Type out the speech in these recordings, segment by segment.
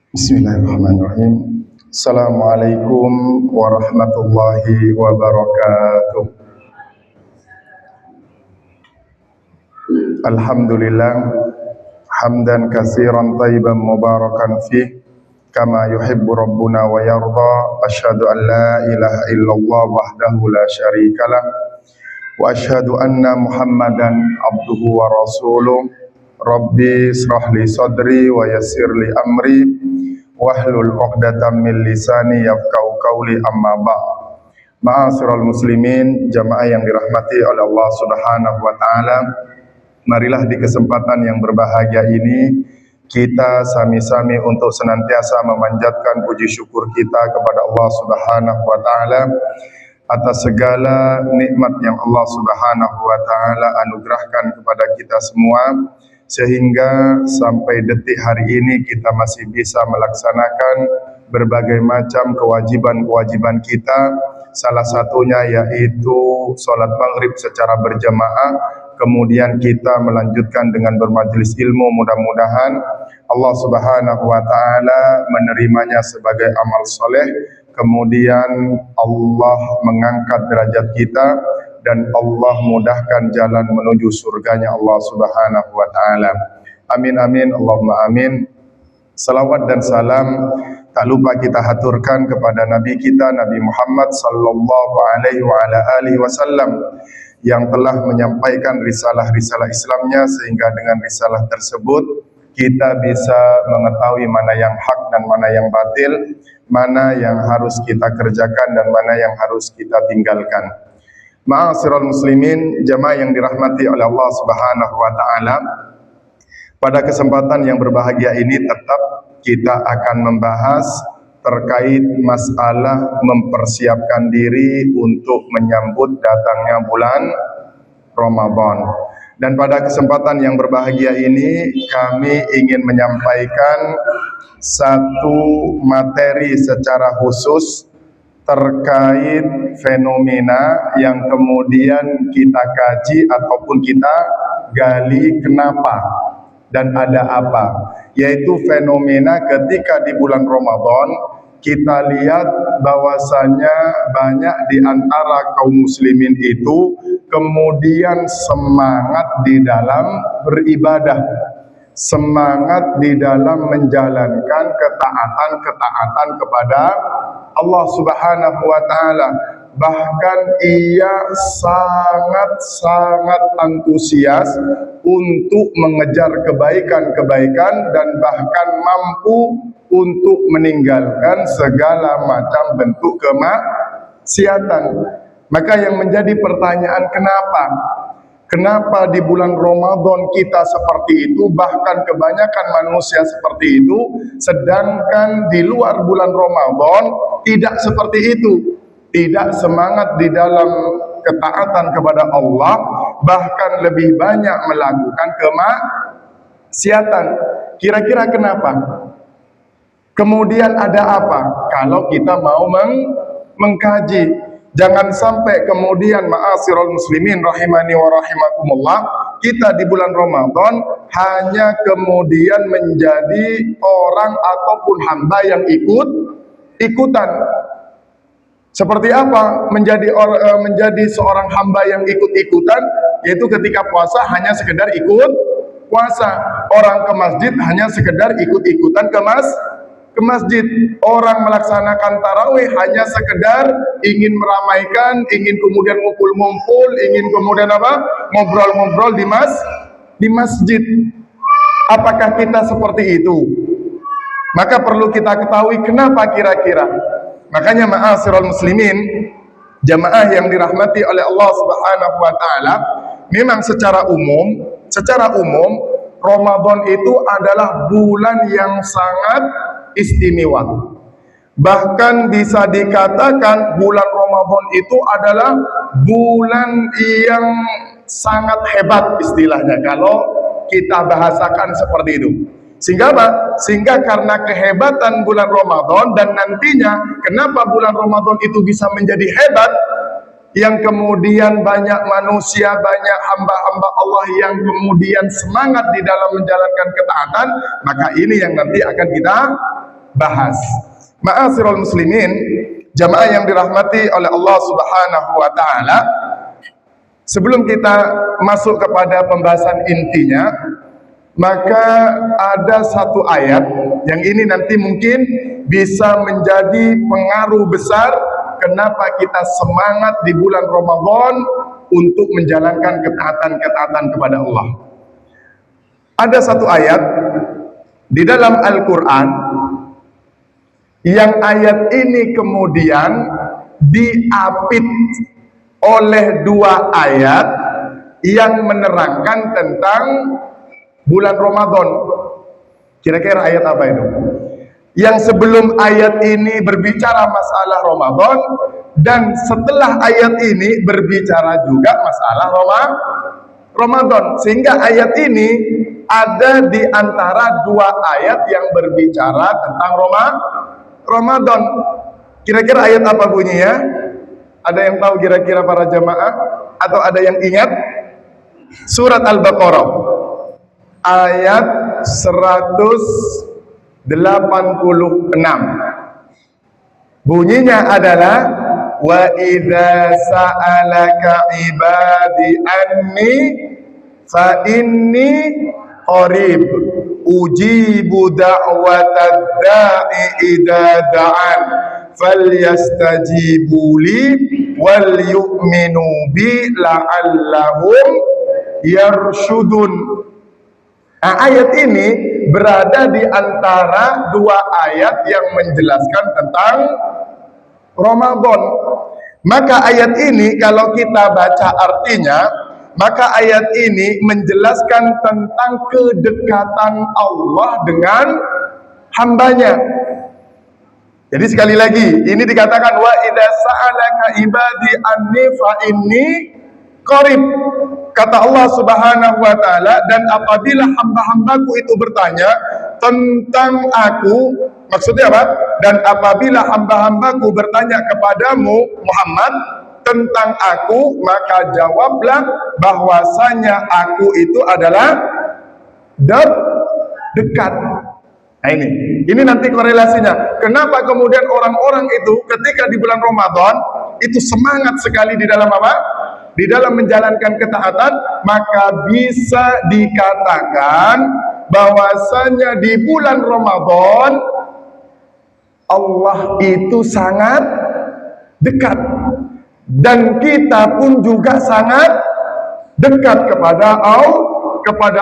Bismillahirrahmanirrahim. Assalamualaikum warahmatullahi wabarakatuh. Alhamdulillah hamdan katsiran thayyiban mubarakan fih kama yuhibbu rabbuna wa yarda. Asyhadu an la ilaha illallah wahdahu la syarikalah wa asyhadu anna Muhammadan abduhu wa rasuluh. Rabbi israh li sadri wa yassir li amri wahlul 'uqdatam min lisani yafqahu qawli, amma ba'd. Ma'asyiral muslimin, jamaah yang dirahmati oleh Allah Subhanahu wa taala, marilah di kesempatan yang berbahagia ini kita sami-sami untuk senantiasa memanjatkan puji syukur kita kepada Allah Subhanahu wa taala atas segala nikmat yang Allah Subhanahu wa taala anugerahkan kepada kita semua, sehingga sampai detik hari ini kita masih bisa melaksanakan berbagai macam kewajiban-kewajiban kita. Salah satunya yaitu sholat maghrib secara berjamaah, kemudian kita melanjutkan dengan bermajelis ilmu. Mudah-mudahan Allah Subhanahu wa taala menerimanya sebagai amal soleh, kemudian Allah mengangkat derajat kita dan Allah mudahkan jalan menuju surganya Allah Subhanahu wa taala. Amin amin Allahumma amin. Salawat dan salam tak lupa kita haturkan kepada Nabi kita Nabi Muhammad sallallahu alaihi wa ala alihi wasallam yang telah menyampaikan risalah-risalah Islamnya, sehingga dengan risalah tersebut kita bisa mengetahui mana yang hak dan mana yang batil, mana yang harus kita kerjakan dan mana yang harus kita tinggalkan. Ma'asyiral muslimin, jamaah yang dirahmati oleh Allah Subhanahu wa taala, pada kesempatan yang berbahagia ini tetap kita akan membahas terkait masalah mempersiapkan diri untuk menyambut datangnya bulan Ramadan. Dan pada kesempatan yang berbahagia ini kami ingin menyampaikan satu materi secara khusus terkait fenomena yang kemudian kita kaji ataupun kita gali kenapa dan ada apa, yaitu fenomena ketika di bulan Ramadan kita lihat bahwasanya banyak di antara kaum muslimin itu kemudian semangat di dalam beribadah, semangat di dalam menjalankan ketaatan-ketaatan kepada Allah Subhanahu wa taala. Bahkan ia sangat-sangat antusias untuk mengejar kebaikan-kebaikan dan bahkan mampu untuk meninggalkan segala macam bentuk kemaksiatan. Maka yang menjadi pertanyaan, Kenapa di bulan Ramadan kita seperti itu, bahkan kebanyakan manusia seperti itu, sedangkan di luar bulan Ramadan tidak seperti itu, tidak semangat di dalam ketaatan kepada Allah, bahkan lebih banyak melakukan kemaksiatan. Kira-kira kenapa? Kemudian ada apa? Kalau kita mau mengkaji, jangan sampai kemudian ma'asyiral muslimin rahimani wa rahimakumullah, kita di bulan Ramadan hanya kemudian menjadi orang ataupun hamba yang ikutan. Seperti apa menjadi seorang hamba yang ikut-ikutan? Yaitu ketika puasa hanya sekedar ikut puasa, orang ke masjid hanya sekedar ikut-ikutan ke masjid, orang melaksanakan tarawih hanya sekedar ingin meramaikan, ingin kemudian ngumpul-ngumpul, ingin kemudian ngobrol-ngobrol di masjid. Apakah kita seperti itu? Maka perlu kita ketahui kenapa kira-kira. Makanya ma'asyiral muslimin, jamaah yang dirahmati oleh Allah Subhanahu wa taala, memang secara umum Ramadan itu adalah bulan yang sangat istimewa. Bahkan bisa dikatakan bulan Ramadan itu adalah bulan yang sangat hebat istilahnya kalau kita bahasakan seperti itu. Sehingga apa? Sehingga karena kehebatan bulan Ramadan dan nantinya kenapa bulan Ramadan itu bisa menjadi hebat, yang kemudian banyak manusia, banyak hamba-hamba Allah yang kemudian semangat di dalam menjalankan ketaatan, maka ini yang nanti akan kita bahas. Ma'asyiral muslimin, jamaah yang dirahmati oleh Allah Subhanahu wa taala, sebelum kita masuk kepada pembahasan intinya, maka ada satu ayat yang ini nanti mungkin bisa menjadi pengaruh besar kenapa kita semangat di bulan Ramadan untuk menjalankan ketaatan-ketaatan kepada Allah. Ada satu ayat di dalam Al-Quran yang ayat ini kemudian diapit oleh dua ayat yang menerangkan tentang bulan Ramadan. Kira-kira ayat apa itu? Yang sebelum ayat ini berbicara masalah Ramadan, dan setelah ayat ini berbicara juga masalah Ramadan. Sehingga ayat ini ada di antara dua ayat yang berbicara tentang Ramadan. Kira-kira ayat apa bunyinya? Ada yang tahu kira-kira para jamaah? Atau ada yang ingat? Surat Al-Baqarah ayat 186. Bunyinya adalah wa idza sa'alaka ibadi anni fa inni qarib ujibu da'watad da'i idza da'an falyastajibu li wal yu'minu bi la'allahum yarshudun. Nah, ayat ini berada di antara dua ayat yang menjelaskan tentang Ramadan. Maka ayat ini kalau kita baca artinya, maka ayat ini menjelaskan tentang kedekatan Allah dengan hambanya. Jadi sekali lagi, ini dikatakan wa idza sa'alaka ibadi anni fa inni qarib. Kata Allah Subhanahu wa taala, dan apabila hamba-hambaku itu bertanya tentang aku, maksudnya apa? Dan apabila hamba-hambaku bertanya kepadamu Muhammad tentang aku, maka jawablah bahwasanya aku itu adalah dekat. Nah ini nanti korelasinya. Kenapa kemudian orang-orang itu ketika di bulan Ramadan itu semangat sekali di dalam apa? Di dalam menjalankan ketaatan, maka bisa dikatakan bahwasanya di bulan Ramadan Allah itu sangat dekat dan kita pun juga sangat dekat kepada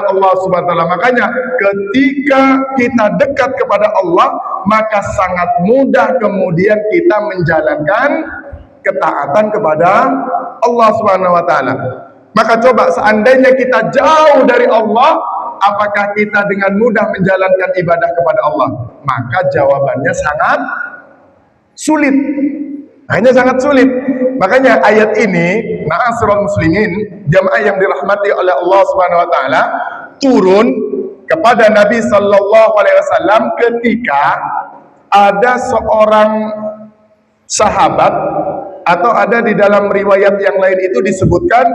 Allah Subhanahu wa taala. Makanya ketika kita dekat kepada Allah, maka sangat mudah kemudian kita menjalankan ketaatan kepada Allah Subhanahu wa taala. Maka coba seandainya kita jauh dari Allah, apakah kita dengan mudah menjalankan ibadah kepada Allah? Maka jawabannya sangat sulit. Hanya sangat sulit. Makanya ayat ini, ma'asyiral muslimin, jamaah yang dirahmati oleh Allah Subhanahu wa taala, turun kepada Nabi sallallahu alaihi wasallam ketika ada seorang sahabat, atau ada di dalam riwayat yang lain itu disebutkan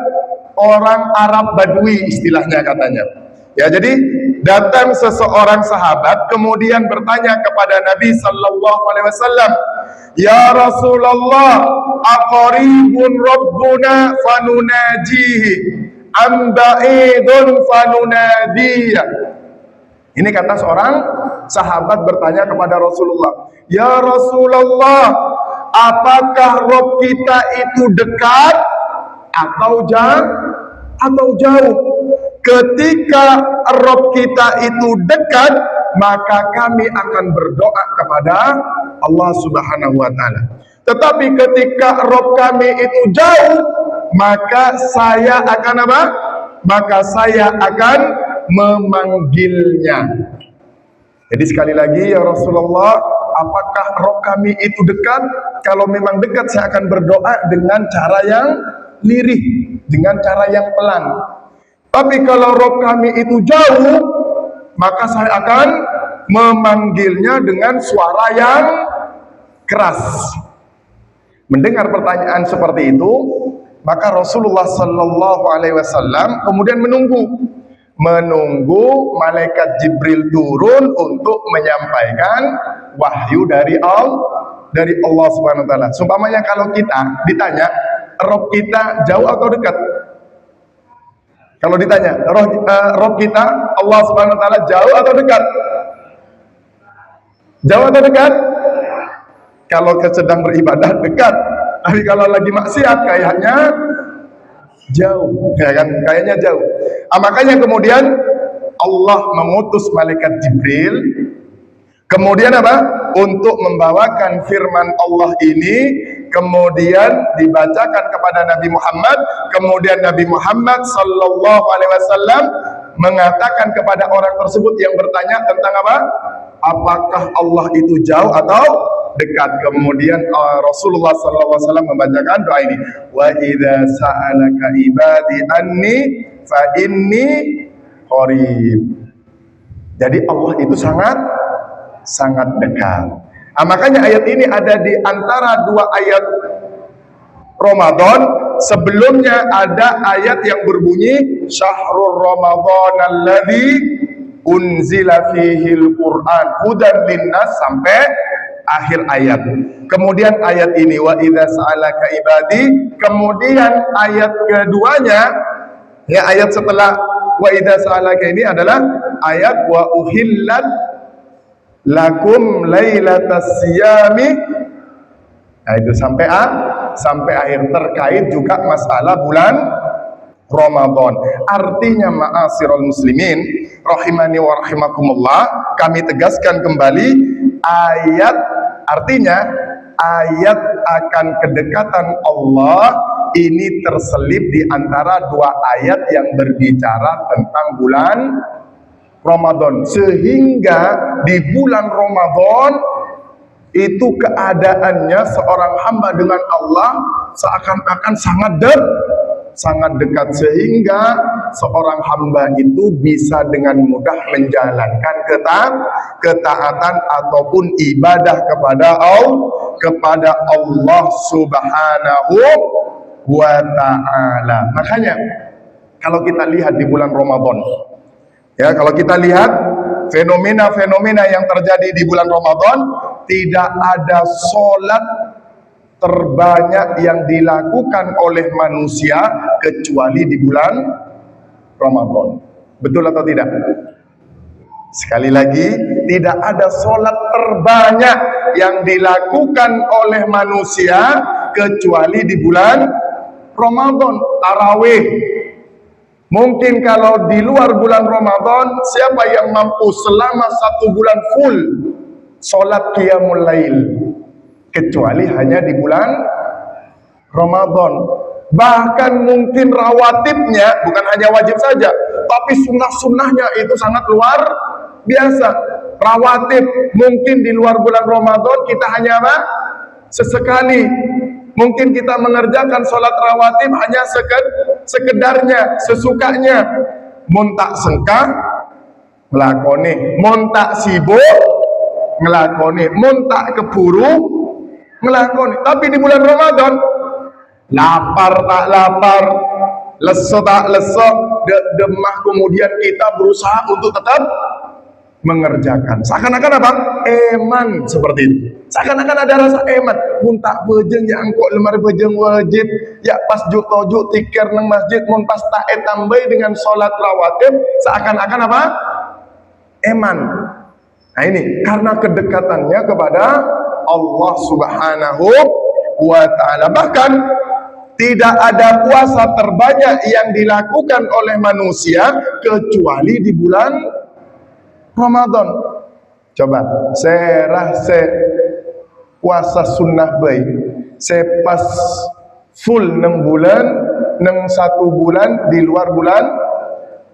orang Arab Badui istilahnya katanya. Ya, jadi datang seseorang sahabat kemudian bertanya kepada Nabi sallallahu alaihi wasallam, "Ya Rasulullah, aqaribun rabbuna fanunajihi am ba'idun fanunadiyah?" Ini kata seorang sahabat bertanya kepada Rasulullah, "Ya Rasulullah, apakah Rob kita itu dekat atau jauh? Ketika Rob kita itu dekat, maka kami akan berdoa kepada Allah Subhanahu wa taala. Tetapi ketika Rob kami itu jauh, maka saya akan apa? Maka saya akan memanggilnya." Jadi sekali lagi, ya Rasulullah, apakah Rob kami itu dekat? Kalau memang dekat, saya akan berdoa dengan cara yang lirih, dengan cara yang pelan. Tapi kalau Rob kami itu jauh, maka saya akan memanggilnya dengan suara yang keras. Mendengar pertanyaan seperti itu, maka Rasulullah Sallallahu Alaihi Wasallam kemudian menunggu malaikat Jibril turun untuk menyampaikan wahyu dari Allah Subhanahu Wa Taala. Sumpamanya kalau kita ditanya, Rob kita jauh atau dekat? Kalau ditanya, Rob kita Allah Subhanahu Wa Taala jauh atau dekat? Jauh atau dekat? Kalau sedang beribadah dekat, tapi kalau lagi maksiat kayaknya jauh, ya kan? Kayaknya jauh. Makanya kemudian Allah mengutus malaikat Jibril, kemudian apa? Untuk membawakan firman Allah ini, kemudian dibacakan kepada Nabi Muhammad, kemudian Nabi Muhammad Sallallahu Alaihi Wasallam mengatakan kepada orang tersebut yang bertanya tentang apa? Apakah Allah itu jauh atau dekat? Kemudian Rasulullah SAW membacakan doa ini, wa idza sa'alaka ibadi anni fa inni qarib. Jadi Allah itu sangat dekat. Makanya ayat ini ada di antara dua ayat Ramadan. Sebelumnya ada ayat yang berbunyi syahrul Ramadan alladzi unzila fihil Qur'an hudan linnas sampai akhir ayat. Kemudian ayat ini wa idza sa'alaka ibadi, kemudian ayat keduanya, ya ayat setelah wa idza sa'alaka ini adalah ayat wa uhillat lakum lailatas siyami. Nah itu sampai akhir, terkait juga masalah bulan Ramadan. Artinya ma'asyiral muslimin rahimani wa rahimakumullah, kami tegaskan kembali artinya ayat akan kedekatan Allah ini terselip di antara dua ayat yang berbicara tentang bulan Ramadan, sehingga di bulan Ramadan itu keadaannya seorang hamba dengan Allah seakan-akan sangat dekat, sehingga seorang hamba itu bisa dengan mudah menjalankan ketaatan ataupun ibadah kepada Allah Subhanahu wa Ta'ala. Makanya kalau kita lihat di bulan Ramadan, ya kalau kita lihat fenomena-fenomena yang terjadi di bulan Ramadan, tidak ada sholat terbanyak yang dilakukan oleh manusia kecuali di bulan Ramadan. Betul atau tidak? Sekali lagi, tidak ada sholat terbanyak yang dilakukan oleh manusia kecuali di bulan Ramadan. Tarawih. Mungkin kalau di luar bulan Ramadan, siapa yang mampu selama 1 bulan full sholat qiyamul lail? Kecuali hanya di bulan Ramadan. Bahkan mungkin rawatibnya bukan hanya wajib saja, tapi sunnah-sunnahnya itu sangat luar biasa. Rawatib mungkin di luar bulan Ramadan kita hanya apa? Sesekali. Mungkin kita mengerjakan sholat rawatib hanya sekedarnya, sesukanya. Muntak sengkah ngelakoni, muntak sibuk ngelakoni, muntak keburu ngelakoni. Tapi di bulan Ramadan, lapar tak lapar, leso tak leso, demah, kemudian kita berusaha untuk tetap mengerjakan. Seakan-akan apa? Eman seperti itu. Seakan-akan ada rasa eman. Muntak bejeng ya angkok lemari bejeng wajib. Ya pas juk tikir nang masjid mun pas taat tambah dengan sholat rawatib. Seakan-akan apa? Eman. Nah ini karena kedekatannya kepada Allah Subhanahu wa Ta'ala. Bahkan tidak ada puasa terbanyak yang dilakukan oleh manusia kecuali di bulan Ramadan. Coba saya puasa sunnah baik, saya pas full 6 bulan, 1 bulan di luar bulan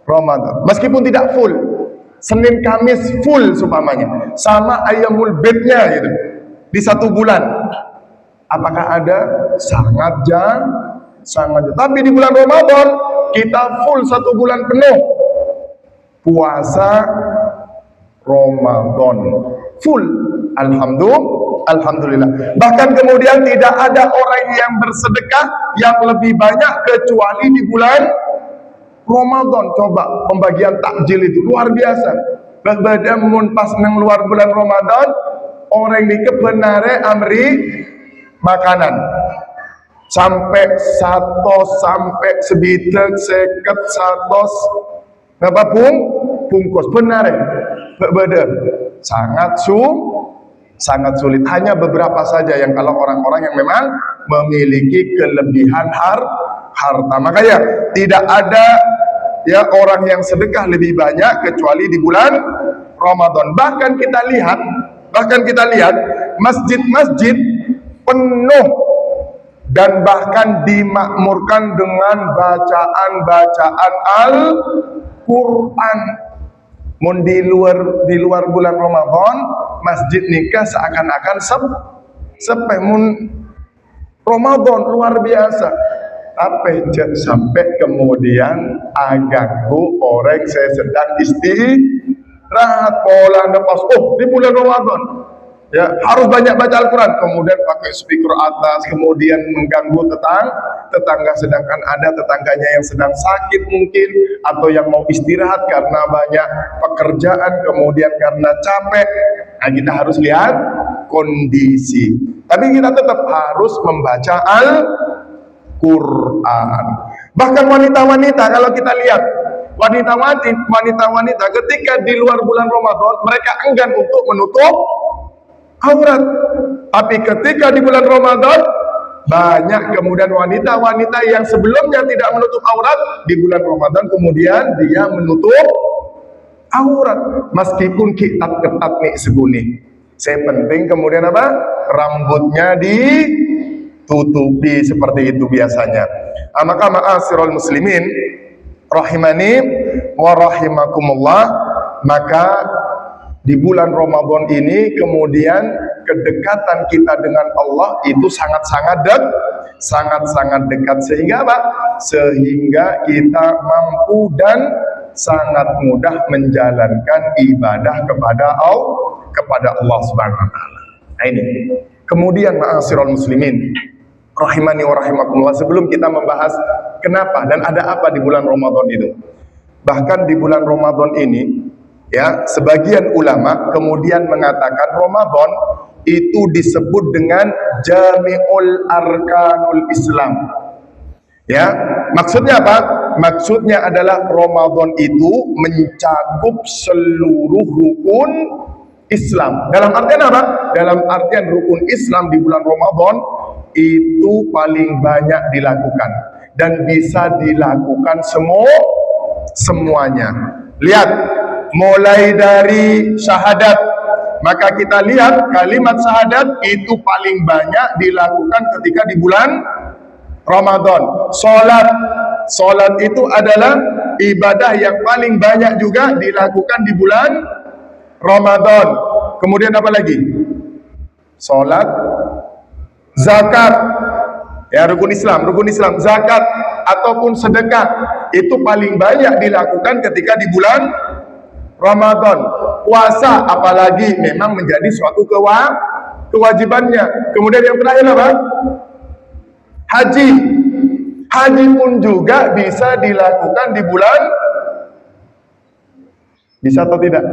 Ramadan. Meskipun tidak full, Senin Kamis full supamanya, sama Ayyamul Bidnya gitu di 1 bulan. Apakah ada? Sangat jarang. Tapi di bulan Ramadan kita full 1 bulan penuh puasa Ramadan full. Alhamdulillah. Bahkan kemudian tidak ada orang yang bersedekah yang lebih banyak kecuali di bulan Ramadan. Coba pembagian takjil itu luar biasa. Berbeda mun pas nang luar bulan Ramadan, orang di kebenare amri makanan sampai 100, sampai sebitek, seket, 100 napa bungkus benar ya. Berbeda sangat sulit. Hanya beberapa saja yang kalau orang-orang yang memang memiliki kelebihan harta. Makanya tidak ada ya orang yang sedekah lebih banyak kecuali di bulan Ramadan. Bahkan kita lihat masjid-masjid penuh dan bahkan dimakmurkan dengan bacaan Al-Quran. Mun di luar bulan Ramadan, masjid nikah seakan-akan sepi. Mun Ramadan luar biasa. Sampai kemudian agakku orang saya sedang istirahat pola lepas. Di bulan Ramadan ya harus banyak baca Al-Quran, kemudian pakai speaker atas, kemudian mengganggu tetangga, sedangkan ada tetangganya yang sedang sakit mungkin, atau yang mau istirahat karena banyak pekerjaan, kemudian karena capek. Nah, kita harus lihat kondisi, tapi kita tetap harus membaca Al-Quran. Bahkan wanita-wanita, kalau kita lihat wanita-wanita ketika di luar bulan Ramadan mereka enggan untuk menutup aurat, tapi ketika di bulan Ramadan banyak kemudian wanita-wanita yang sebelumnya tidak menutup aurat, di bulan Ramadan kemudian dia menutup aurat meskipun ketat nih seguni. Saya penting kemudian apa? Rambutnya ditutupi seperti itu biasanya. Maka ma'asyiral muslimin rahimani wa rahimakumullah, maka di bulan Ramadan ini kemudian kedekatan kita dengan Allah itu sangat-sangat dekat. Sehingga apa? Sehingga kita mampu dan sangat mudah menjalankan ibadah kepada Allah Subhanahu wa taala. Nah ini. Kemudian ma'asyiral muslimin rahimani wa rahimakumullah, sebelum kita membahas kenapa dan ada apa di bulan Ramadan itu. Bahkan di bulan Ramadan ini ya, sebagian ulama kemudian mengatakan Ramadan itu disebut dengan Jami'ul Arkanul Islam. Ya, maksudnya apa? Maksudnya adalah Ramadan itu mencakup seluruh rukun Islam. Dalam artian apa? Dalam artian rukun Islam di bulan Ramadan itu paling banyak dilakukan dan bisa dilakukan semuanya. Lihat, mulai dari syahadat, maka kita lihat kalimat syahadat itu paling banyak dilakukan ketika di bulan Ramadan. Salat itu adalah ibadah yang paling banyak juga dilakukan di bulan Ramadan. Kemudian apa lagi? Salat, zakat, ya rukun Islam, zakat ataupun sedekah itu paling banyak dilakukan ketika di bulan Ramadan. Puasa apalagi memang menjadi suatu kewajibannya. Kemudian yang terakhir apa? Haji pun juga bisa dilakukan di bulan, bisa atau tidak?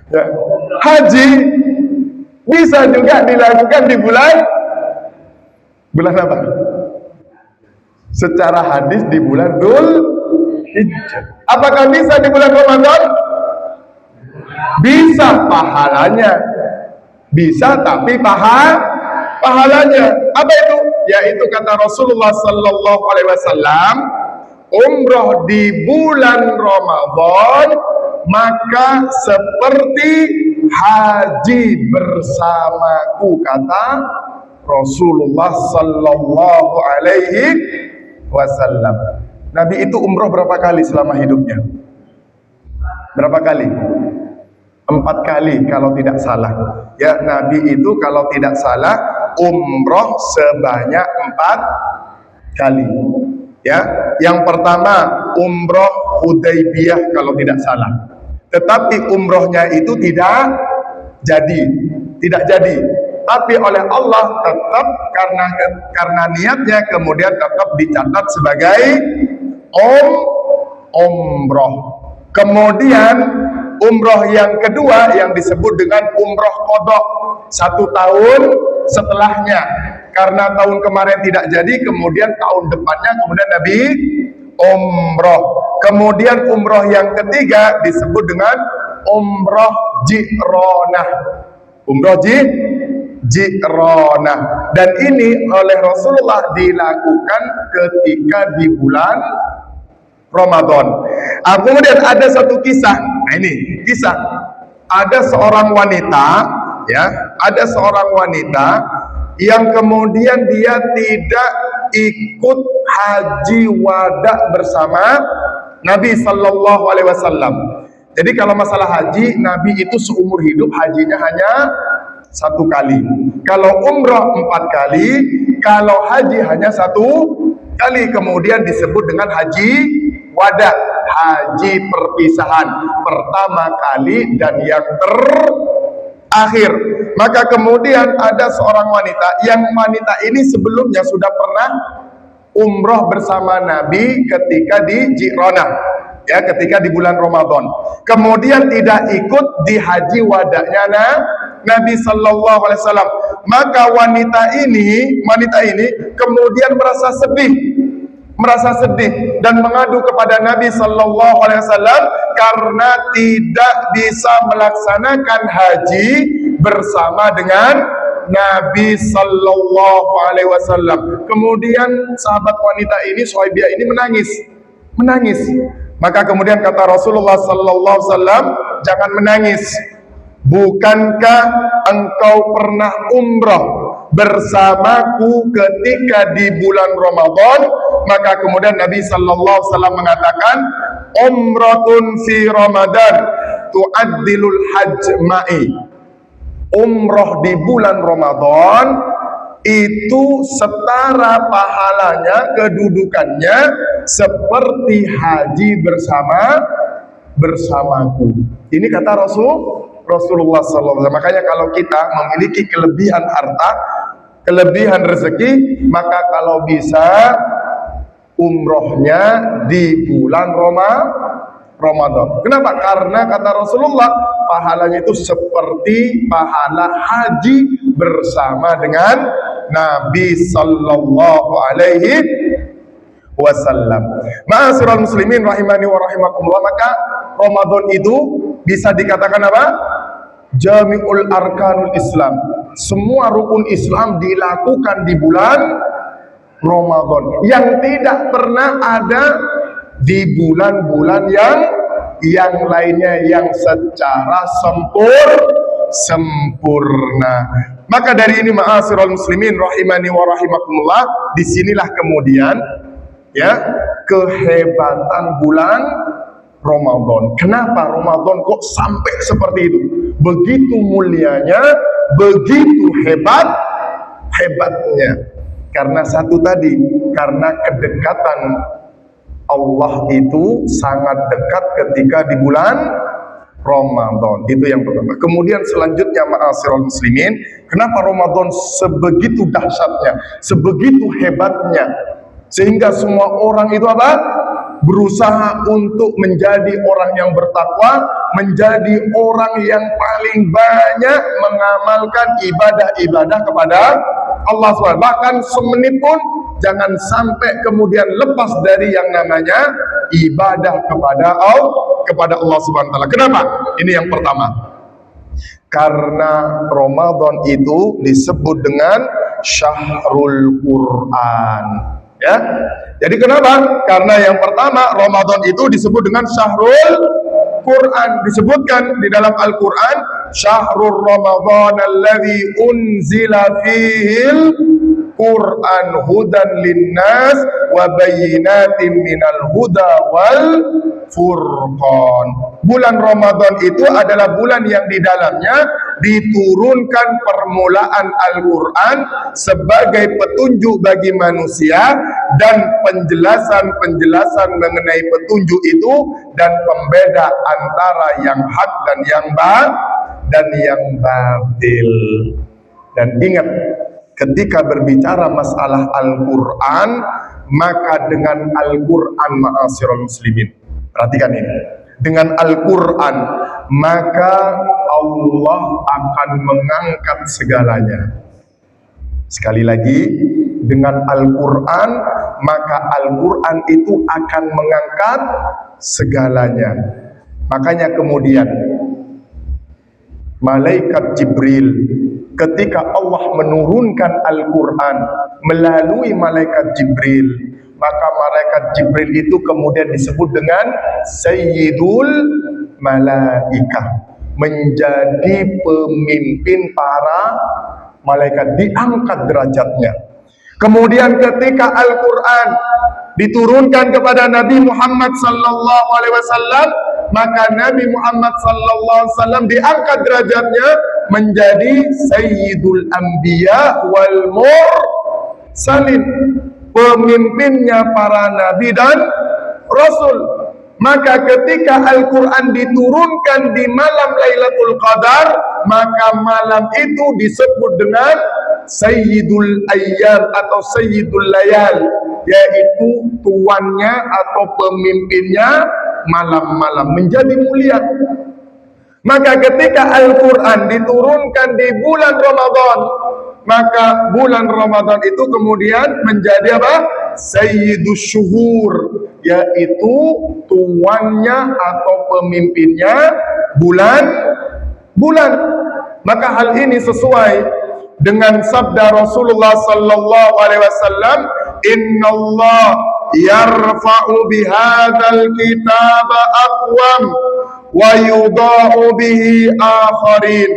Ya. Haji bisa juga dilakukan di bulan apa? Secara hadis di bulan Dzulhijjah. Apakah bisa di bulan Ramadan? Bisa, pahalanya bisa, tapi pahalanya apa itu? Yaitu kata Rasulullah sallallahu alaihi wasallam, umroh di bulan Ramadan maka seperti haji bersamaku, kata Rasulullah sallallahu alaihi wasallam. Nabi itu umroh berapa kali selama hidupnya? Berapa kali? 4 kali kalau tidak salah. Ya, Nabi itu kalau tidak salah umroh sebanyak 4 kali. Ya, yang pertama umroh Hudaybiyah kalau tidak salah. Tetapi umrohnya itu tidak jadi. Tapi oleh Allah tetap karena niatnya kemudian tetap dicatat sebagai umroh. Kemudian umroh yang kedua yang disebut dengan umroh qadha, 1 tahun setelahnya. Karena tahun kemarin tidak jadi, kemudian tahun depannya kemudian Nabi umroh. Kemudian umroh yang ketiga disebut dengan umroh ji'ronah. Umroh ji'ronah. Dan ini oleh Rasulullah dilakukan ketika di bulan Ramadan. Kemudian ada satu kisah. Nah, ini kisah. Ada seorang wanita, ya, ada seorang wanita yang kemudian dia tidak ikut haji wada bersama Nabi Sallallahu Alaihi Wasallam. Jadi kalau masalah haji, Nabi itu seumur hidup hajinya hanya 1 kali. Kalau umrah 4 kali, kalau haji hanya 1 kali. Kemudian disebut dengan haji wada, haji perpisahan, pertama kali dan yang terakhir. Maka kemudian ada seorang wanita, yang wanita ini sebelumnya sudah pernah umroh bersama Nabi ketika di Ji'ronah, ya, ketika di bulan Ramadan. Kemudian tidak ikut di haji wadanya Nabi Sallallahu Alaihi Wasallam. Maka wanita ini kemudian merasa sedih dan mengadu kepada Nabi Sallallahu Alaihi Wasallam karena tidak bisa melaksanakan haji bersama dengan Nabi Sallallahu Alaihi Wasallam. Kemudian sahabat wanita ini, Suhaibiyah ini menangis. Maka kemudian kata Rasulullah Sallallahu Alaihi Wasallam, jangan menangis. Bukankah engkau pernah umrah bersamaku ketika di bulan Ramadan? Maka kemudian Nabi Sallallahu Alaihi Wasallam mengatakan, umratun fi Ramadan tu'addilul hajj ma'i. Umroh di bulan Ramadan itu setara pahalanya, kedudukannya seperti haji bersamaku. Ini kata Rasulullah SAW. Makanya kalau kita memiliki kelebihan harta, kelebihan rezeki, maka kalau bisa umrohnya di bulan Ramadan. Kenapa? Karena kata Rasulullah, pahalanya itu seperti pahala haji bersama dengan Nabi Sallallahu Alaihi Wasallam. Ma'asyiral muslimin rahimani wa rahimakumullah. Maka Ramadan itu bisa dikatakan apa? Jami'ul arkanul Islam. Semua rukun Islam dilakukan di bulan Ramadan, yang tidak pernah ada di bulan-bulan yang lainnya yang secara sempurna. Maka dari ini ma'asyiral muslimin rahimani wa rahimakumullah, disinilah kemudian ya kehebatan bulan Ramadan. Kenapa Ramadan kok sampai seperti itu? Begitu mulianya, begitu hebatnya. Karena satu tadi, karena kedekatan Allah itu sangat dekat ketika di bulan Ramadan. Itu yang pertama. Kemudian selanjutnya ma'asyiral muslimin, kenapa Ramadan sebegitu dahsyatnya, sebegitu hebatnya, sehingga semua orang itu apa? Berusaha untuk menjadi orang yang bertakwa, menjadi orang yang paling banyak mengamalkan ibadah-ibadah kepada Allah SWT. Bahkan semenit pun jangan sampai kemudian lepas dari yang namanya ibadah kepada Allah SWT. Kenapa? Ini yang pertama. Karena Ramadan itu disebut dengan Syahrul Quran. Ya, jadi kenapa? Karena yang pertama, Ramadan itu disebut dengan Syahrul Quran. Disebutkan di dalam Al-Quran, Syahrul Ramadan alladzi unzila fihil Quran hudan linnas wa bayyinatin minal huda wal Furqan. Bulan Ramadan itu adalah bulan yang di dalamnya diturunkan permulaan Al-Quran sebagai petunjuk bagi manusia dan penjelasan-penjelasan mengenai petunjuk itu dan pembeda antara yang hak dan yang batil. Dan ingat, ketika berbicara masalah Al-Quran, maka dengan Al-Quran ma'asyiral muslimin, perhatikan ini, dengan Al-Quran maka Allah akan mengangkat segalanya. Sekali lagi, dengan Al-Quran maka Al-Quran itu akan mengangkat segalanya. Makanya kemudian malaikat Jibril, ketika Allah menurunkan Al-Quran melalui malaikat Jibril, maka malaikat Jibril itu kemudian disebut dengan Sayyidul Malaikah, menjadi pemimpin para malaikat, diangkat derajatnya. Kemudian ketika Al-Quran diturunkan kepada Nabi Muhammad sallallahu alaihi wasallam, maka Nabi Muhammad sallallahu alaihi wasallam diangkat derajatnya menjadi Sayyidul Anbiya wal Mursalin, pemimpinnya para nabi dan rasul. Maka ketika Al-Quran diturunkan di malam Lailatul Qadar, maka malam itu disebut dengan Sayyidul Ayyam atau Sayyidul Layal, yaitu tuannya atau pemimpinnya malam-malam, menjadi mulia. Maka ketika Al-Quran diturunkan di bulan Ramadan, maka bulan Ramadan itu kemudian menjadi apa? Sayyidus Syuhur, yaitu tuannya atau pemimpinnya bulan. Maka hal ini sesuai dengan sabda Rasulullah sallallahu alaihi wasallam, "Innallah yarfa'u bihadzal kitaba aqwam wa yudha'u bihi akharin."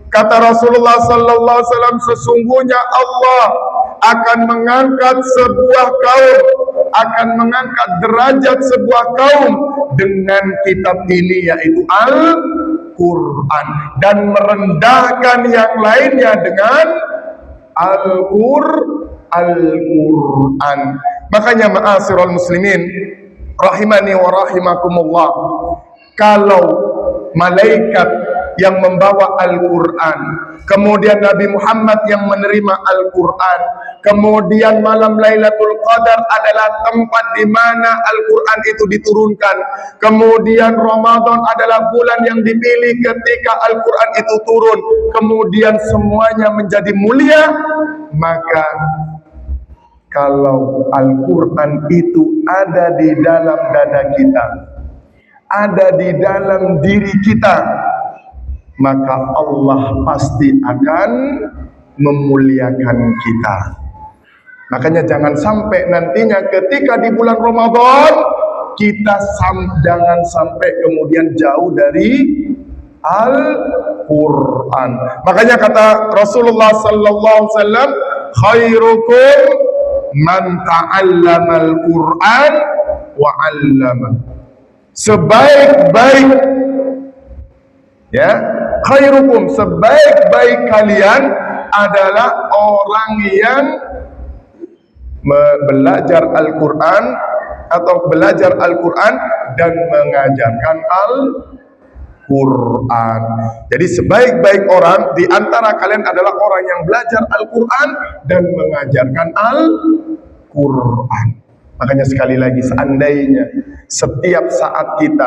Kata Rasulullah sallallahu alaihi wasallam, sesungguhnya Allah akan mengangkat sebuah kaum, akan mengangkat derajat sebuah kaum dengan kitab ini, yaitu Al-Quran, dan merendahkan yang lainnya dengan Al-Quran. Makanya ma'asyiral muslimin rahimani wa rahimakumullah, kalau malaikat yang membawa Al-Quran, kemudian Nabi Muhammad yang menerima Al-Quran, kemudian malam Lailatul Qadar adalah tempat di mana Al-Quran itu diturunkan, kemudian Ramadan adalah bulan yang dipilih ketika Al-Quran itu turun, kemudian semuanya menjadi mulia. Maka kalau Al-Quran itu ada di dalam dada kita, ada di dalam diri kita, maka Allah pasti akan memuliakan kita. Makanya jangan sampai nantinya ketika di bulan Ramadan kita jangan sampai kemudian jauh dari Al-Quran. Makanya kata Rasulullah sallallahu alaihi wasallam, khairukum man ta'allama al-Quran wa 'allama. Sebaik-baik, ya, khairukum, sebaik-baik kalian adalah orang yang belajar Al-Quran atau belajar Al-Quran dan mengajarkan Al-Quran. Jadi sebaik-baik orang di antara kalian adalah orang yang belajar Al-Quran dan mengajarkan Al-Quran. Makanya sekali lagi, seandainya setiap saat kita,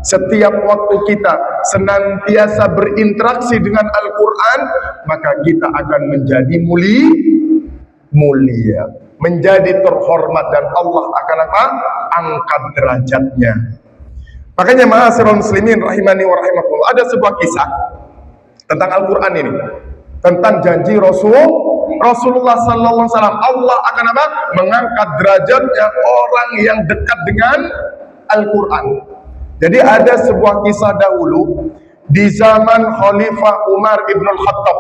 setiap waktu kita senantiasa berinteraksi dengan Al-Quran, maka kita akan menjadi mulia, menjadi terhormat, dan Allah akan apa? Angkat derajatnya. Makanya ma'asyiral muslimin rahimani wa rahimakumullah, ada sebuah kisah tentang Al-Quran ini, tentang janji Rasulullah sallallahu alaihi wasallam, Allah akan apa? Mengangkat derajatnya orang yang dekat dengan Al-Quran. Jadi ada sebuah kisah dahulu di zaman Khalifah Umar ibn al-Khattab,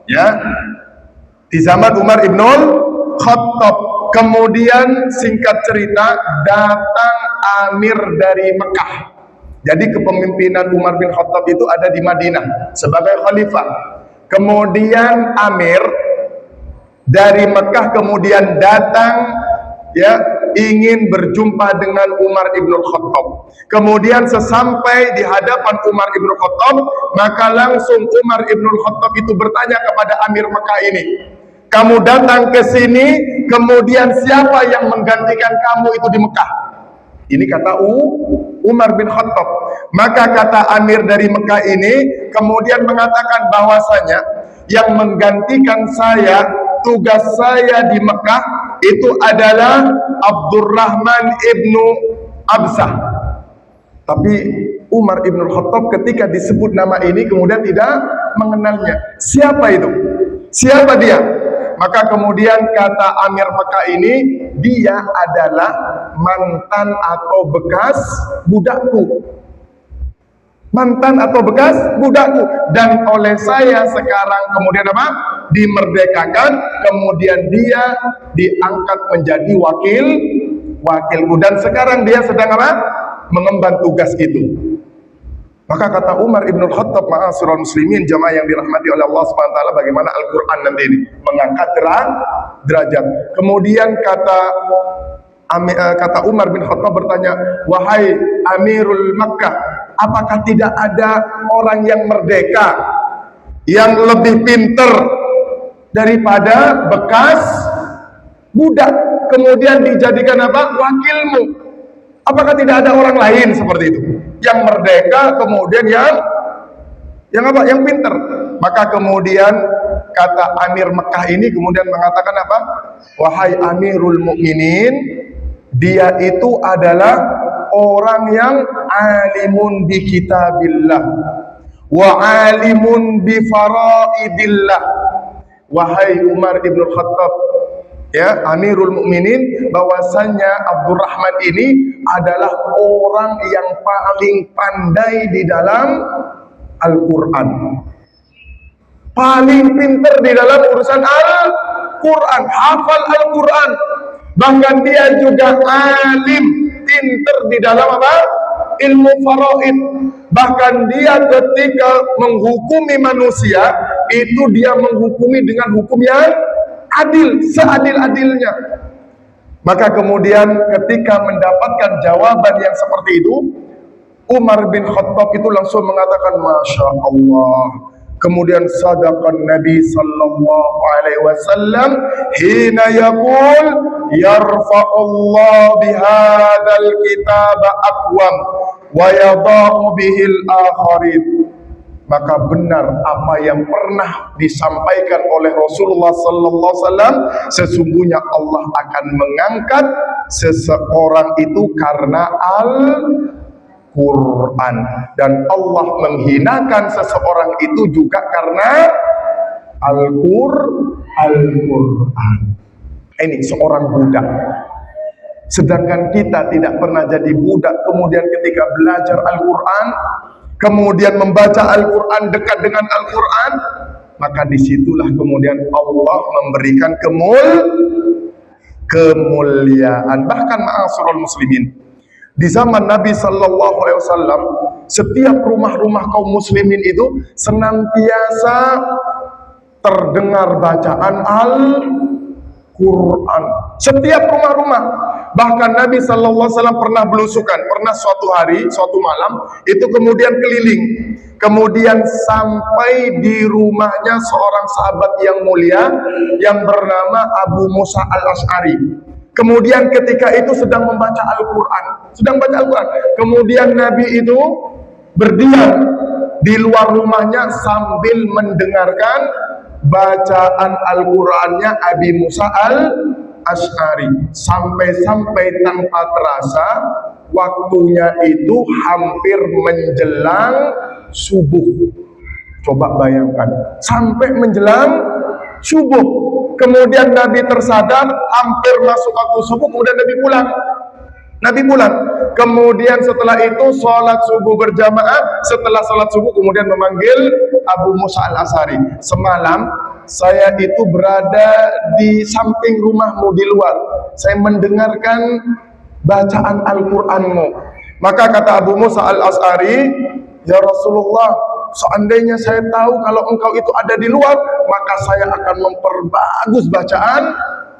ya, di zaman Umar ibn al-Khattab, Kemudian singkat cerita, datang amir dari Mekah. Jadi kepemimpinan Umar bin Khattab itu ada di Madinah sebagai khalifah. Kemudian amir dari Mekah kemudian datang, ya, ingin berjumpa dengan Umar ibn Khattab. Kemudian sesampai di hadapan Umar ibn Khattab, maka langsung Umar ibn Khattab itu bertanya kepada Amir Mekah ini, kamu datang ke sini, kemudian siapa yang menggantikan kamu itu di Mekah? Ini kata Umar bin Khattab. Maka kata Amir dari Mekah ini kemudian mengatakan bahwasanya yang menggantikan saya, tugas saya di Mekah itu adalah Abdurrahman ibnu Absah. Tapi Umar ibn Khattab ketika disebut nama ini kemudian tidak mengenalnya. Siapa itu? Siapa dia? Maka kemudian kata Amir Mekah ini, dia adalah mantan atau bekas budakku. Mantan atau bekas budakku. Dan oleh saya sekarang kemudian apa? Dimerdekakan, kemudian dia diangkat menjadi wakilku. Dan sekarang dia sedang apa? Mengemban tugas itu. Maka kata Umar ibn Khattab, ma'asyiral muslimin, jamaah yang dirahmati oleh Allah SWT, bagaimana Al-Quran nanti ini mengangkat derajat. Kemudian kata Umar bin Khattab bertanya, wahai Amirul Makkah, apakah tidak ada orang yang merdeka, yang lebih pinter daripada bekas budak, kemudian dijadikan apa? Wakilmu. Apakah tidak ada orang lain seperti itu yang merdeka, kemudian yang apa? Yang pinter. Maka kemudian kata Amir Mekah ini kemudian mengatakan apa? Wahai Amirul Mukminin, dia itu adalah orang yang alimun bi kitabillah wa alimun bi faraidillah. Wahai Umar ibn Khattab, ya, Amirul Mukminin, bahwasanya Abdurrahman ini adalah orang yang paling pandai di dalam Al-Quran, paling pintar di dalam urusan Al-Quran, hafal Al-Quran, bahkan dia juga alim, pintar di dalam apa? Ilmu faraid. Bahkan dia ketika menghukumi manusia itu dia menghukumi dengan hukum yang adil, seadil-adilnya. Maka kemudian ketika mendapatkan jawaban yang seperti itu, Umar bin Khattab itu langsung mengatakan Masya Allah. Kemudian sadaqan Nabi sallallahu alaihi wasallam hina yaqul yarfa'ullah bihadzal kitaba aqwam wa yadha'u bihil akharin. Maka benar apa yang pernah disampaikan oleh Rasulullah sallallahu alaihi wasallam, sesungguhnya Allah akan mengangkat seseorang itu karena Al-Quran, dan Allah menghinakan seseorang itu juga karena Al-Quran. Ini seorang budak. Sedangkan kita tidak pernah jadi budak, kemudian ketika belajar Al-Quran, kemudian membaca Al-Quran, dekat dengan Al-Quran, maka disitulah kemudian Allah memberikan kemuliaan. Bahkan ma'asyiral muslimin, di zaman Nabi sallallahu alaihi wasallam, setiap rumah-rumah kaum muslimin itu senantiasa terdengar bacaan Al-Quran. Setiap rumah-rumah. Bahkan Nabi sallallahu alaihi wasallam pernah belusukan, pernah suatu hari, suatu malam itu kemudian keliling, kemudian sampai di rumahnya seorang sahabat yang mulia yang bernama Abu Musa al-Ash'ari. Kemudian ketika itu sedang membaca Al-Quran, kemudian Nabi itu berdiam di luar rumahnya sambil mendengarkan bacaan Al-Qurannya Abi Musa al-Ash'ari, sampai tanpa terasa waktunya itu hampir menjelang subuh. Coba bayangkan, sampai menjelang subuh. Kemudian Nabi tersadar, hampir masuk waktu subuh, kemudian Nabi pulang. Kemudian setelah itu sholat subuh berjamaah. Setelah sholat subuh kemudian memanggil Abu Musa al-Ash'ari. saya itu berada di samping rumahmu di luar. Saya mendengarkan bacaan Al-Qur'anmu. Maka kata Abu Musa Al-Asy'ari, ya Rasulullah, seandainya saya tahu kalau engkau itu ada di luar, maka saya akan memperbagus bacaan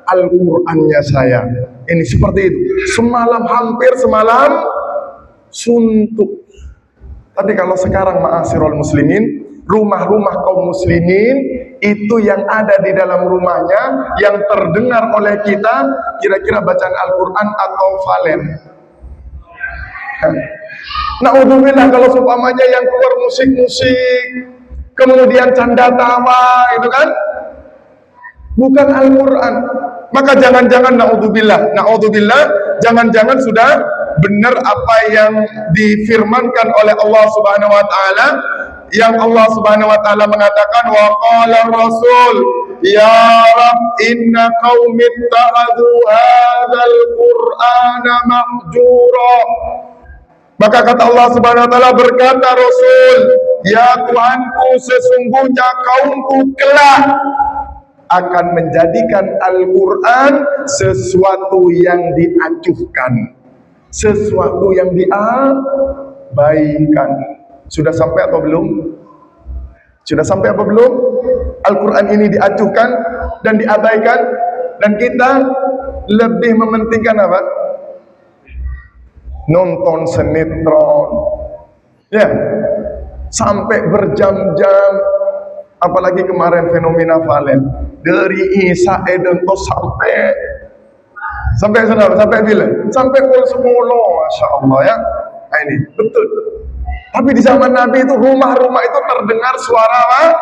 Al-Qur'annya saya. Ini seperti itu. Semalam, hampir semalam suntuk. Tapi kalau sekarang ma'asyiral muslimin, rumah-rumah kaum muslimin itu yang ada di dalam rumahnya, yang terdengar oleh kita, kira-kira bacaan Al-Quran atau valen. Na'udzubillah kalau seumpamanya yang keluar musik-musik, kemudian canda tawa, itu kan bukan Al-Quran. Maka jangan-jangan na'udzubillah, jangan-jangan sudah benar apa yang difirmankan oleh Allah Subhanahu wa taala, yang Allah Subhanahu wa taala mengatakan, wa qala rasul ya rab inna qaumi ittakhadhu hadzal qur'ana mahjura. Maka kata Allah Subhanahu wa taala, berkata Rasul, ya Tuhanku, sesungguhnya kaumku kelak akan menjadikan Al-Quran sesuatu yang diacuhkan, sesuatu yang diabaikan. Sudah sampai atau belum? Sudah sampai apa belum? Al-Quran ini diacuhkan dan diabaikan, dan kita lebih mementingkan apa? Nonton sinetron, ya, sampai berjam-jam. Apalagi kemarin fenomena valen dari Isa Edentos sampai bila? Sampai pukul 10, masya Allah ya. Nah, ini betul. Tapi di zaman Nabi itu rumah-rumah itu terdengar suara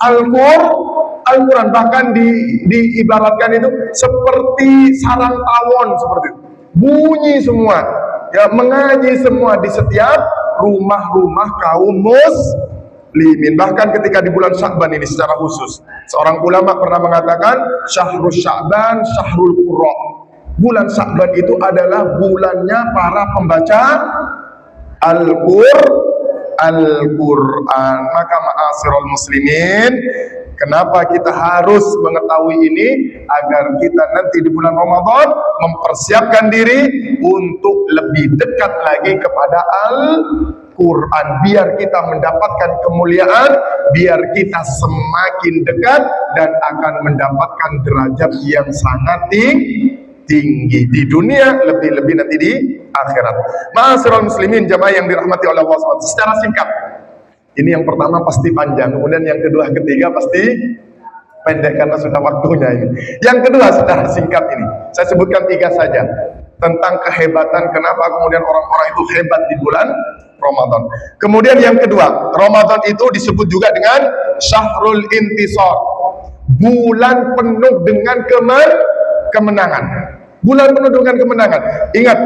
Al-Quran, bahkan diibaratkan itu seperti sarang tawon, seperti itu. Bunyi semua, ya, mengaji semua di setiap rumah-rumah kaum muslimin. Bahkan ketika di bulan Sya'ban ini secara khusus, seorang ulama pernah mengatakan syahrul Sya'ban syahrul Qurra. Bulan Sya'ban itu adalah bulannya para pembaca Al-Quran. Maka ma'asyiral muslimin, kenapa kita harus mengetahui ini? Agar kita nanti di bulan Ramadan mempersiapkan diri untuk lebih dekat lagi kepada Al-Quran, biar kita mendapatkan kemuliaan, biar kita semakin dekat dan akan mendapatkan derajat yang sangat tinggi di dunia, lebih-lebih nanti di akhirat. Ma'asyiral muslimin, jamaah yang dirahmati oleh Allah SWT. Secara singkat, ini yang pertama pasti panjang, kemudian yang kedua, ketiga pasti pendek karena sudah waktunya ini. Yang kedua secara singkat ini, saya sebutkan 3 saja tentang kehebatan kenapa kemudian orang-orang itu hebat di bulan Ramadan. Kemudian yang kedua, Ramadan itu disebut juga dengan Syahrul Intisar, bulan penuh dengan kemenangan. Bulan penuh dengan kemenangan. Ingat,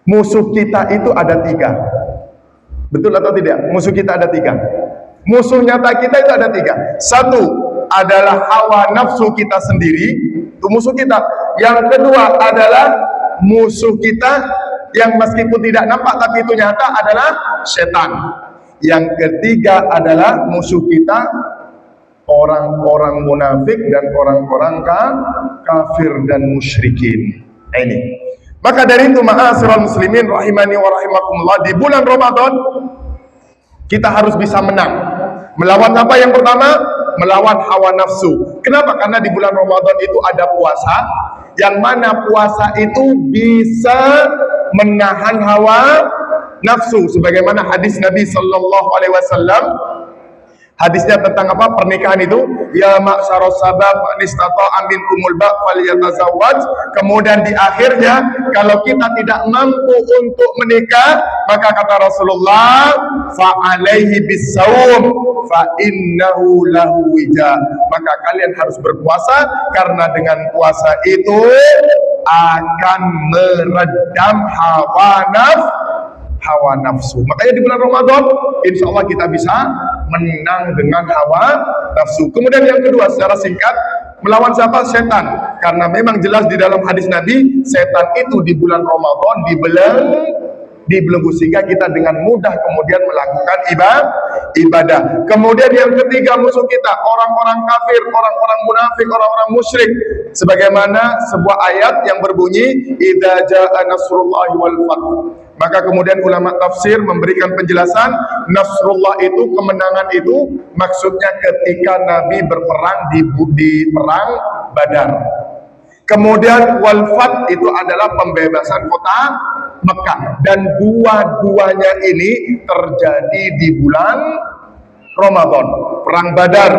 musuh kita itu ada 3. Betul atau tidak? Musuh kita ada 3. Musuh nyata kita itu ada 3. 1 adalah hawa nafsu kita sendiri, itu musuh kita. Yang kedua adalah musuh kita yang meskipun tidak nampak tapi itu nyata adalah setan. Yang ketiga adalah musuh kita orang-orang munafik dan orang-orang kafir dan musyrikin. Ini. Maka dari itu ma'asyiral muslimin rahimani wa rahimakumullah, di bulan Ramadan kita harus bisa menang. Melawan apa yang pertama? Melawan hawa nafsu. Kenapa? Karena di bulan Ramadan itu ada puasa, yang mana puasa itu bisa menahan hawa nafsu, sebagaimana hadis Nabi sallallahu alaihi wasallam. Hadisnya tentang apa? Pernikahan itu, ya ma'syaras sabab man istata'a minkumul ba' falyatazawwaj. Kemudian di akhirnya, kalau kita tidak mampu untuk menikah, maka kata Rasulullah, fa alaihi bisawm fa innahu lahu wija. Maka kalian harus berpuasa, karena dengan puasa itu akan meredam hawa nafsu. Makanya di bulan Ramadan insya Allah kita bisa menang dengan hawa nafsu. Kemudian yang kedua secara singkat, melawan siapa? Setan. Karena memang jelas di dalam hadis Nabi, setan itu di bulan Ramadan dibelenggu, sehingga kita dengan mudah kemudian melakukan ibadah. Kemudian yang ketiga musuh kita, orang-orang kafir, orang-orang munafik, orang-orang musyrik. Sebagaimana sebuah ayat yang berbunyi, idza jaa nasrullahi wal fath. Maka kemudian ulama tafsir memberikan penjelasan, nasrullah itu, kemenangan itu maksudnya ketika Nabi berperang di perang Badar. Kemudian wal fath itu adalah pembebasan kota Mekah, dan dua-duanya ini terjadi di bulan Ramadan. Perang Badar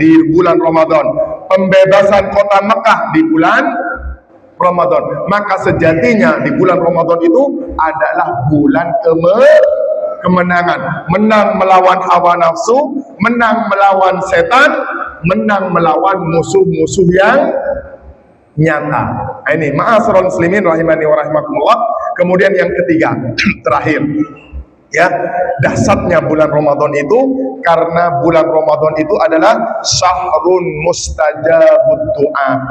di bulan Ramadan, pembebasan kota Mekah di bulan Ramadan. Maka sejatinya di bulan Ramadan itu adalah bulan kemenangan. Menang melawan hawa nafsu, menang melawan setan, menang melawan musuh-musuh yang nyata. Ini ma'asyiral muslimin rahimani wa rahimakumullah. Kemudian yang ketiga, terakhir, ya, dahsyatnya bulan Ramadan itu karena bulan Ramadan itu adalah syahrun mustajabud doa,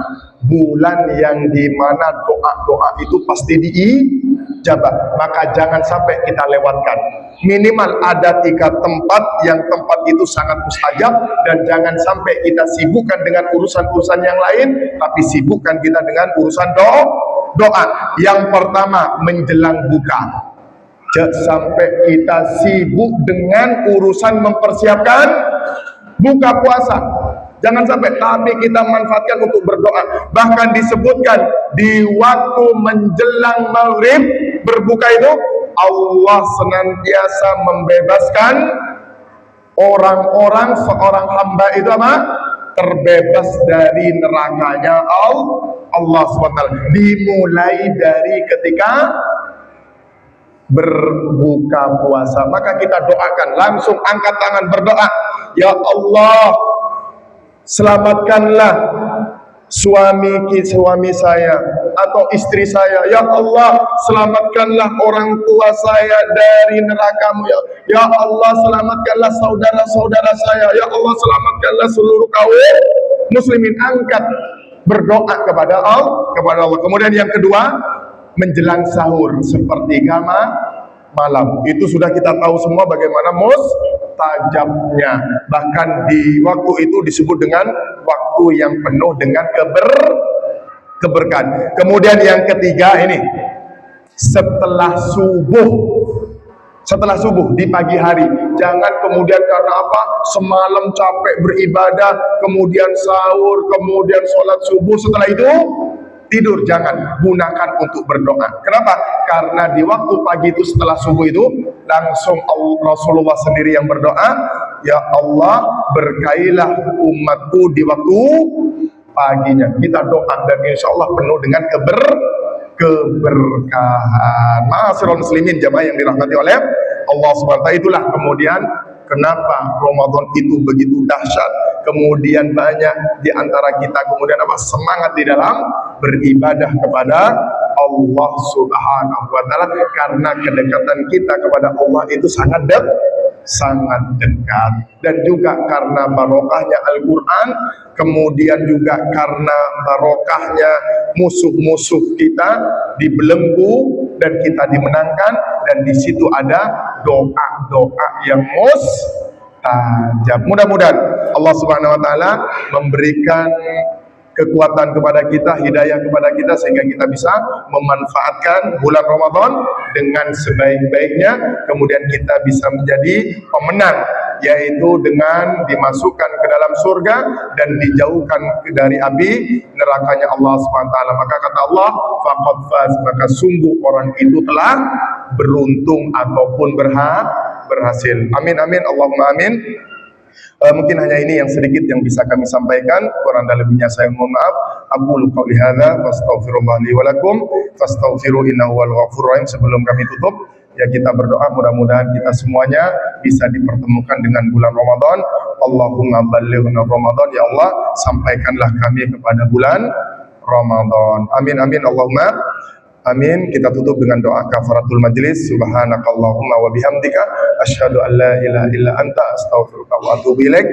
bulan yang dimana doa-doa itu pasti diijabah. Maka jangan sampai kita lewatkan. Minimal ada 3 tempat yang tempat itu sangat mustajab, dan jangan sampai kita sibukkan dengan urusan-urusan yang lain, tapi sibukkan kita dengan urusan doa. Yang pertama, menjelang buka. Jangan sampai kita sibuk dengan urusan mempersiapkan buka puasa. Jangan sampai, tapi kita manfaatkan untuk berdoa. Bahkan disebutkan di waktu menjelang maghrib berbuka itu, Allah senantiasa membebaskan orang-orang, seorang hamba itu apa? Terbebas dari nerakanya Allah SWT. Dimulai dari ketika berbuka puasa. Maka kita doakan, langsung angkat tangan berdoa, ya Allah, selamatkanlah suami saya atau istri saya. Ya Allah, selamatkanlah orang tua saya dari neraka-Mu. Ya Allah, selamatkanlah saudara-saudara saya. Ya Allah, selamatkanlah seluruh kaum muslimin. Angkat berdoa kepada Allah. Kemudian yang kedua, menjelang sahur sepertiga malam. Itu sudah kita tahu semua bagaimana mustajabnya. Bahkan di waktu itu disebut dengan waktu yang penuh dengan keberkahan. Kemudian yang ketiga ini, setelah subuh di pagi hari. Jangan kemudian karena apa? Semalam capek beribadah, kemudian sahur, kemudian sholat subuh, setelah itu tidur. Jangan, gunakan untuk berdoa. Kenapa? Karena di waktu pagi itu setelah subuh itu langsung Rasulullah sendiri yang berdoa, ya Allah, berkailah umatku di waktu paginya. Kita doa dan insya Allah penuh dengan keberkahan. Ma'asyiral muslimin jamaah yang dirahmati oleh Allah SWT. Itulah kemudian kenapa Ramadan itu begitu dahsyat. Kemudian banyak di antara kita kemudian apa? Semangat di dalam beribadah kepada Allah Subhanahu wa taala, karena kedekatan kita kepada Allah itu sangat dekat, dan juga karena barokahnya Al-Qur'an, kemudian juga karena barokahnya musuh-musuh kita dibelenggu dan kita dimenangkan, dan di situ ada doa-doa yang mustajab. Mudah-mudahan Allah Subhanahu wa taala memberikan kekuatan kepada kita, hidayah kepada kita, sehingga kita bisa memanfaatkan bulan Ramadan dengan sebaik-baiknya, kemudian kita bisa menjadi pemenang, yaitu dengan dimasukkan ke dalam surga dan dijauhkan dari api nerakanya Allah SWT. Maka kata Allah, faqad faz, maka sungguh orang itu telah beruntung ataupun berhasil. Amin amin Allahumma amin. Mungkin hanya ini yang sedikit yang bisa kami sampaikan, kurang dan lebihnya saya mohon maaf. Aqulu qouli hadza wastaghfirullah li wa lakum fastaghfiru innahu wal ghafurur rahim. Sebelum kami tutup, ya kita berdoa mudah-mudahan kita semuanya bisa dipertemukan dengan bulan Ramadan. Allahumma ballighna Ramadan, ya Allah, sampaikanlah kami kepada bulan Ramadan. Amin amin Allahumma amin. Kita tutup dengan doa kafaratul majlis. Subhanakallahumma wa bihamdika asyhadu an la ilaha illa anta astaghfiruka wa atubu ilaik.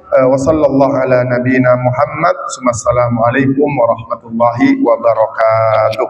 Wa sallallahu ala nabiyyina Muhammad. Assalamualaikum warahmatullahi wabarakatuh.